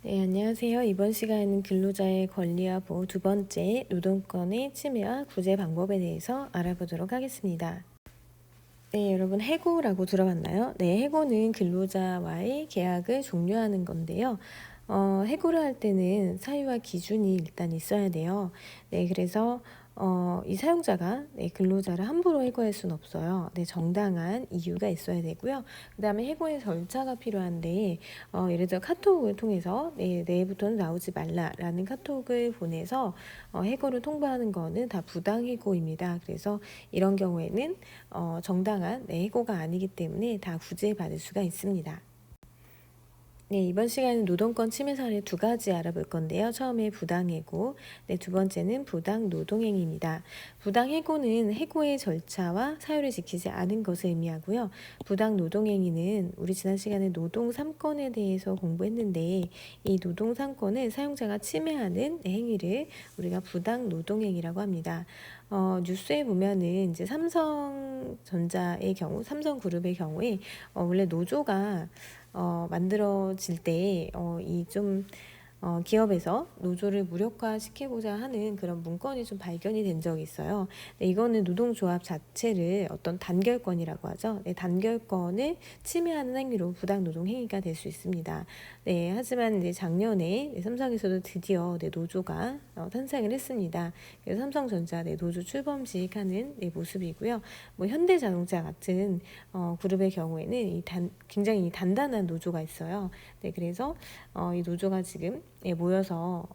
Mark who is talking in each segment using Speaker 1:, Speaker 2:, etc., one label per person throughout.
Speaker 1: 네, 안녕하세요. 이번 시간에는 근로자의 권리와 보호 두 번째 노동권의 침해와 구제 방법에 대해서 알아보도록 하겠습니다. 네, 여러분 해고라고 들어봤나요? 네, 해고는 근로자와의 계약을 종료하는 건데요. 해고를 할 때는 사유와 기준이 일단 있어야 돼요. 네, 그래서 이 사용자가 근로자를 함부로 해고할 수는 없어요. 네, 정당한 이유가 있어야 되고요. 그 다음에 해고의 절차가 필요한데 예를 들어 카톡을 통해서 내일부터는 나오지 말라라는 카톡을 보내서 해고를 통보하는 거는 다 부당해고입니다. 그래서 이런 경우에는 정당한 해고가 아니기 때문에 다 구제받을 수가 있습니다. 네, 이번 시간에는 노동권 침해 사례 두 가지 알아볼 건데요. 처음에 부당해고, 두 번째는 부당노동행위입니다. 부당해고는 해고의 절차와 사유를 지키지 않은 것을 의미하고요. 부당노동행위는 우리 지난 시간에 노동 3권에 대해서 공부했는데 이 노동 3권은 사용자가 침해하는 행위를 우리가 부당노동행위라고 합니다. 뉴스에 보면은 이제 삼성전자의 경우, 삼성그룹의 경우에 원래 노조가 만들어질 때 이 좀 기업에서 노조를 무력화시키고자 하는 그런 문건이 좀 발견이 된 적이 있어요. 네, 이거는 노동조합 자체를 어떤 단결권이라고 하죠. 네, 단결권을 침해하는 행위로 부당노동 행위가 될 수 있습니다. 네, 하지만 이제 작년에 삼성에서도 드디어 노조가 탄생을 했습니다. 그래서 삼성전자 노조 출범식하는 모습이고요. 뭐 현대자동차 같은 그룹의 경우에는 굉장히 단단한 노조가 있어요. 네, 그래서 이 노조가 지금 모여서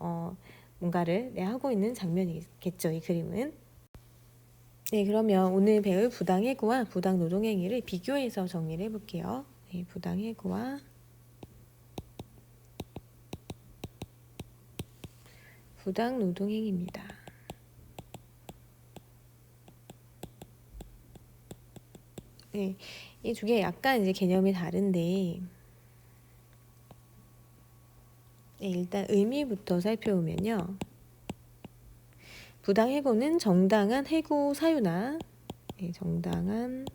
Speaker 1: 뭔가를 하고 있는 장면이겠죠. 이 그림은. 네, 그러면 오늘 배울 부당해고와 부당노동행위를 비교해서 정리를 해볼게요. 네, 부당해고와 부당노동행위입니다. 네, 이 두 개 약간 이제 개념이 다른데, 일단 의미부터 살펴보면요. 부당해고는 정당한 해고 사유나 정당한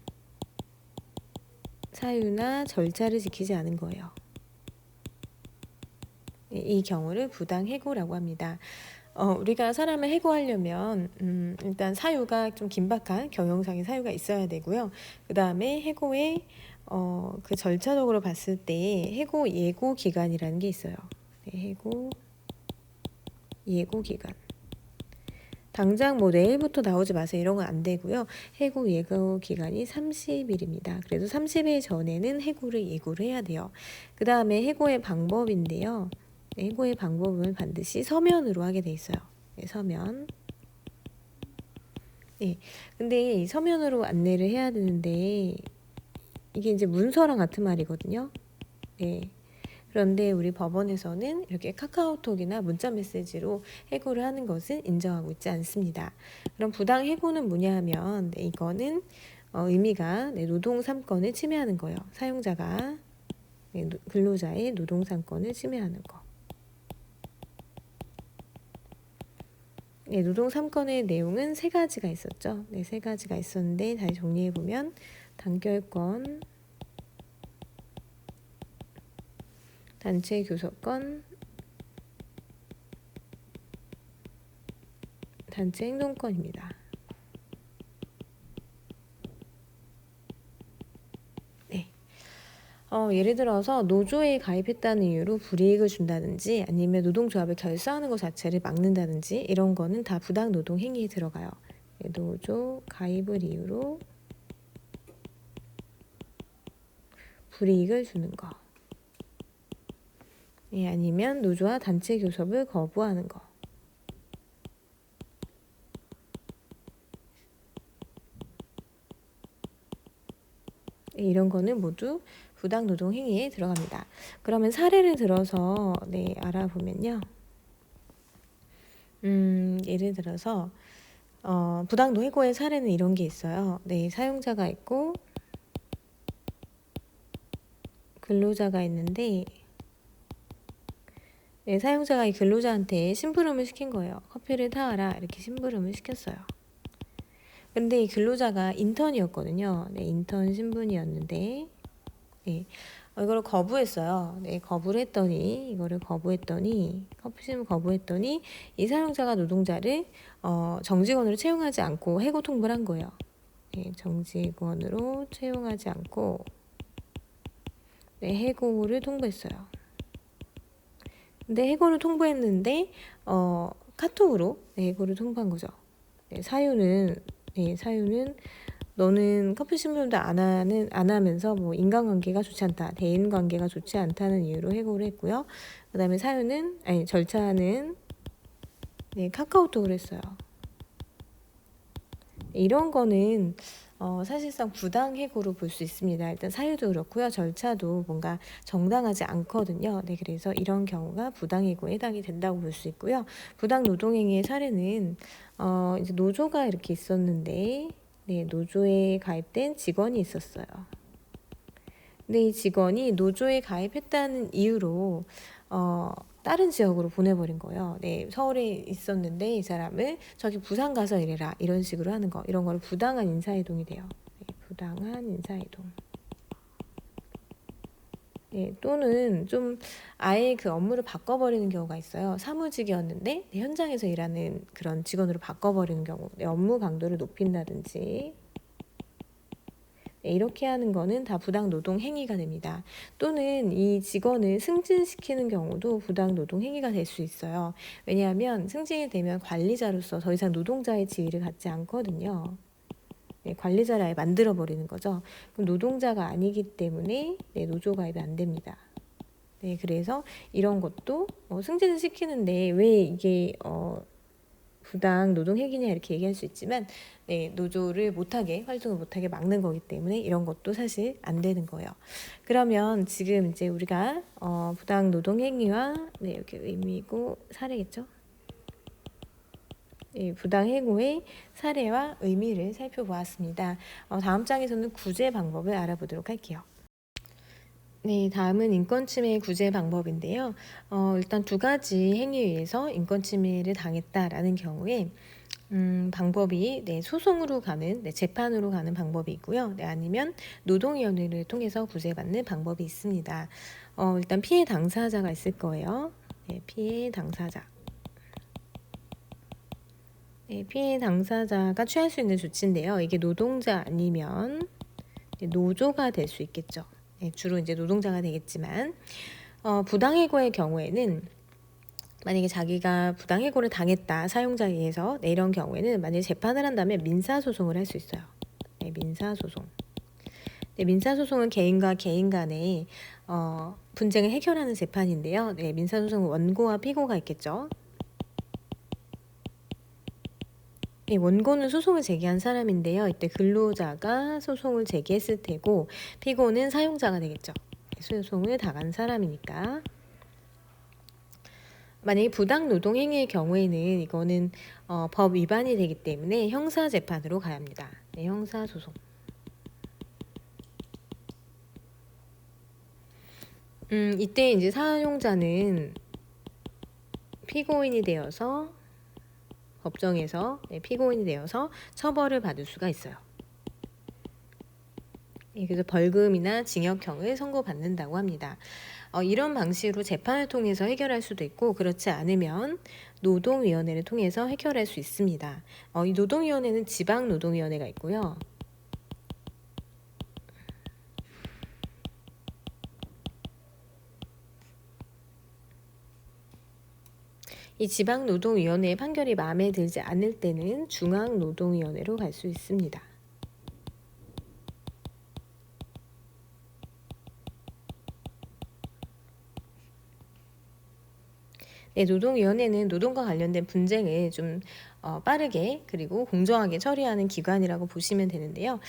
Speaker 1: 사유나 절차를 지키지 않은 거예요. 이 경우를 부당해고라고 합니다. 우리가 사람을 해고하려면 일단 사유가 좀 긴박한 경영상의 사유가 있어야 되고요. 그 다음에 해고의 그 절차적으로 봤을 때 해고 예고 기간이라는 게 있어요. 해고 예고 기간. 당장 뭐 내일부터 나오지 마세요 이런 건 안 되고요. 해고 예고 기간이 30일입니다. 그래도 30일 전에는 해고를 예고를 해야 돼요. 그 다음에 해고의 방법인데요. 해고의 방법은 반드시 서면으로 하게 돼 있어요. 서면. 근데 이 서면으로 안내를 해야 되는데 이게 이제 문서랑 같은 말이거든요. 그런데 우리 법원에서는 이렇게 카카오톡이나 문자 메시지로 해고를 하는 것은 인정하고 있지 않습니다. 그럼 부당 해고는 뭐냐 하면 이거는 의미가 노동 3권을 침해하는 거예요. 사용자가 근로자의 노동 3권을 침해하는 거. 노동 3권의 내용은 세 가지가 있었죠. 세 가지가 있었는데 다시 정리해보면 단결권, 단체 교섭권, 단체 행동권입니다. 예를 들어서 노조에 가입했다는 이유로 불이익을 준다든지 아니면 노동조합을 결사하는 것 자체를 막는다든지 이런 거는 다 부당노동 행위에 들어가요. 노조 가입을 이유로 불이익을 주는 거. 아니면 노조와 단체 교섭을 거부하는 거. 이런 거는 모두 부당노동 행위에 들어갑니다. 그러면 사례를 들어서 알아보면요. 예를 들어서 부당노 해고의 사례는 이런 게 있어요. 사용자가 있고 근로자가 있는데 사용자가 이 근로자한테 심부름을 시킨 거예요. 커피를 타와라 이렇게 심부름을 시켰어요. 근데 이 근로자가 인턴이었거든요. 인턴 신분이었는데 이거를 거부했어요. 네, 거부를 했더니 이거를 거부했더니 커피심을 거부했더니 이 사용자가 노동자를 정직원으로 채용하지 않고 해고 통보를 한 거예요. 네, 정직원으로 채용하지 않고 네, 해고를 통보했어요. 근데 해고를 통보했는데 카톡으로 네, 해고를 통보한 거죠. 네, 사유는 너는 커피 심부름도 안 하면서 뭐 인간관계가 좋지 않다, 대인 관계가 좋지 않다는 이유로 해고를 했고요. 그다음에 절차는 네, 카카오톡으로 했어요. 이런 거는 사실상 부당 해고로 볼 수 있습니다. 일단 사유도 그렇고요. 절차도 뭔가 정당하지 않거든요. 네, 그래서 이런 경우가 부당 해고에 해당이 된다고 볼 수 있고요. 부당 노동행위의 사례는 이제 노조가 이렇게 있었는데 네, 노조에 가입된 직원이 있었어요. 근데 이 직원이 노조에 가입했다는 이유로 다른 지역으로 보내버린 거예요. 네, 서울에 있었는데 이 사람을 저기 부산 가서 일해라 이런 식으로 하는 거, 이런 거를 부당한 인사이동이 돼요. 네, 부당한 인사이동. 네, 또는 좀 아예 그 업무를 바꿔버리는 경우가 있어요. 사무직이었는데 네, 현장에서 일하는 그런 직원으로 바꿔버리는 경우, 네, 업무 강도를 높인다든지 네, 이렇게 하는 거는 다 부당 노동 행위가 됩니다. 또는 이 직원을 승진시키는 경우도 부당 노동 행위가 될 수 있어요. 왜냐하면 승진이 되면 관리자로서 더 이상 노동자의 지위를 갖지 않거든요. 네, 관리자를 아예 만들어 버리는 거죠. 그럼 노동자가 아니기 때문에 네, 노조 가입이 안 됩니다. 네, 그래서 이런 것도 승진을 시키는데 왜 이게 부당 노동 행위냐 이렇게 얘기할 수 있지만 네, 노조를 못하게, 활동을 못하게 막는 거기 때문에 이런 것도 사실 안 되는 거예요. 그러면 지금 이제 우리가 부당 노동 행위와 네, 이렇게 의미고 사례겠죠. 네, 부당 해고의 사례와 의미를 살펴보았습니다. 다음 장에서는 구제 방법을 알아보도록 할게요. 네, 다음은 인권침해 구제 방법인데요. 일단 두 가지 행위에 의해서 인권침해를 당했다라는 경우에 방법이 네, 소송으로 가는, 네, 재판으로 가는 방법이 있고요. 네, 아니면 노동위원회를 통해서 구제받는 방법이 있습니다. 일단 피해 당사자가 있을 거예요. 네, 피해 당사자. 네, 피해 당사자가 취할 수 있는 조치인데요. 이게 노동자 아니면 네, 노조가 될 수 있겠죠. 네, 주로 이제 노동자가 되겠지만 부당해고의 경우에는 만약에 자기가 부당해고를 당했다, 사용자에 의해서 네, 이런 경우에는 만약에 재판을 한다면 민사소송을 할 수 있어요. 네, 민사소송. 네, 민사소송은 개인과 개인 간의 분쟁을 해결하는 재판인데요. 네, 민사소송은 원고와 피고가 있겠죠. 네, 원고는 소송을 제기한 사람인데요. 이때 근로자가 소송을 제기했을 테고 피고는 사용자가 되겠죠. 소송을 당한 사람이니까. 만약에 부당 노동 행위의 경우에는 이거는 법 위반이 되기 때문에 형사 재판으로 가야 합니다. 네, 형사 소송. 이때 이제 사용자는 피고인이 되어서 법정에서 네, 피고인이 되어서 처벌을 받을 수가 있어요. 네, 그래서 벌금이나 징역형을 선고받는다고 합니다. 이런 방식으로 재판을 통해서 해결할 수도 있고 그렇지 않으면 노동위원회를 통해서 해결할 수 있습니다. 이 노동위원회는 지방노동위원회가 있고요. 이 지방노동위원회의 판결이 마음에 들지 않을 때는 중앙노동위원회로 갈 수 있습니다. 네, 노동위원회는 노동과 관련된 분쟁을 좀 빠르게 그리고 공정하게 처리하는 기관이라고 보시면 되는데요.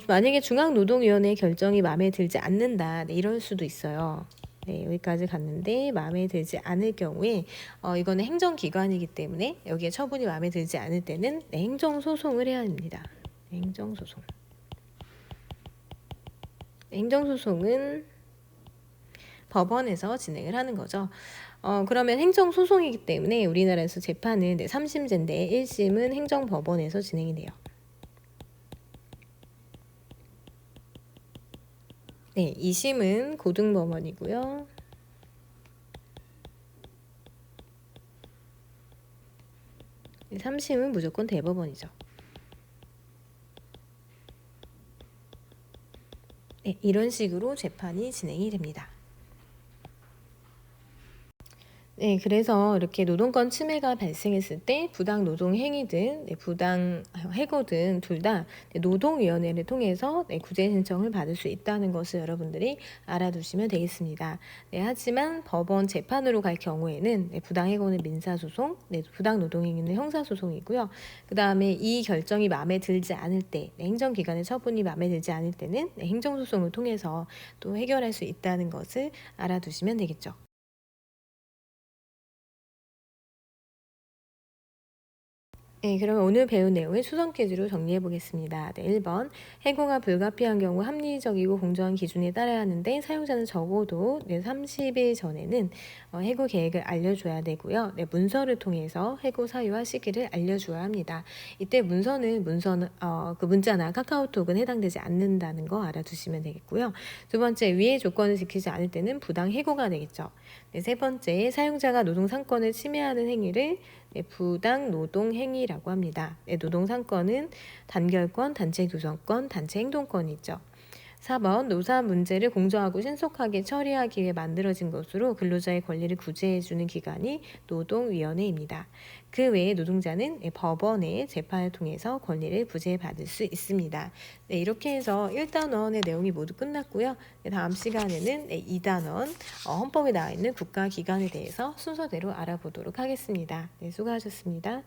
Speaker 1: 만약에 중앙노동위원회 결정이 마음에 들지 않는다, 네, 이럴 수도 있어요. 네, 여기까지 갔는데 마음에 들지 않을 경우에 이거는 행정기관이기 때문에 여기에 처분이 마음에 들지 않을 때는 네, 행정소송을 해야 합니다. 네, 행정소송. 행정소송은 법원에서 진행을 하는 거죠. 그러면 행정소송이기 때문에 우리나라에서 재판은 네, 3심제인데 1심은 행정법원에서 진행이 돼요. 네, 2심은 고등법원이고요. 3심은 무조건 대법원이죠. 네, 이런 식으로 재판이 진행이 됩니다. 네, 그래서 이렇게 노동권 침해가 발생했을 때 부당 노동 행위든 부당 해고든 둘 다 노동위원회를 통해서 구제 신청을 받을 수 있다는 것을 여러분들이 알아두시면 되겠습니다. 네, 하지만 법원 재판으로 갈 경우에는 부당 해고는 민사소송, 부당 노동 행위는 형사소송이고요. 그 다음에 이 결정이 마음에 들지 않을 때, 행정기관의 처분이 마음에 들지 않을 때는 행정소송을 통해서 또 해결할 수 있다는 것을 알아두시면 되겠죠. 네, 그러면 오늘 배운 내용을 수성 퀴즈로 정리해 보겠습니다. 네, 1번. 해고가 불가피한 경우 합리적이고 공정한 기준에 따라야 하는데 사용자는 적어도 30일 전에는 해고 계획을 알려줘야 되고요. 네, 문서를 통해서 해고 사유와 시기를 알려줘야 합니다. 이때 문서는 그 문자나 카카오톡은 해당되지 않는다는 거 알아두시면 되겠고요. 두 번째, 위의 조건을 지키지 않을 때는 부당 해고가 되겠죠. 네, 세 번째, 사용자가 노동 상권을 침해하는 행위를 부당 노동 행위라고 합니다. 노동 상권은 단결권, 단체 구성권, 단체 행동권이 있죠. 4번 노사 문제를 공정하고 신속하게 처리하기 위해 만들어진 것으로 근로자의 권리를 구제해주는 기관이 노동위원회입니다. 그 외에 노동자는 법원의 재판을 통해서 권리를 구제받을 수 있습니다. 네, 이렇게 해서 1단원의 내용이 모두 끝났고요. 네, 다음 시간에는 2단원 헌법에 나와 있는 국가기관에 대해서 순서대로 알아보도록 하겠습니다. 네, 수고하셨습니다.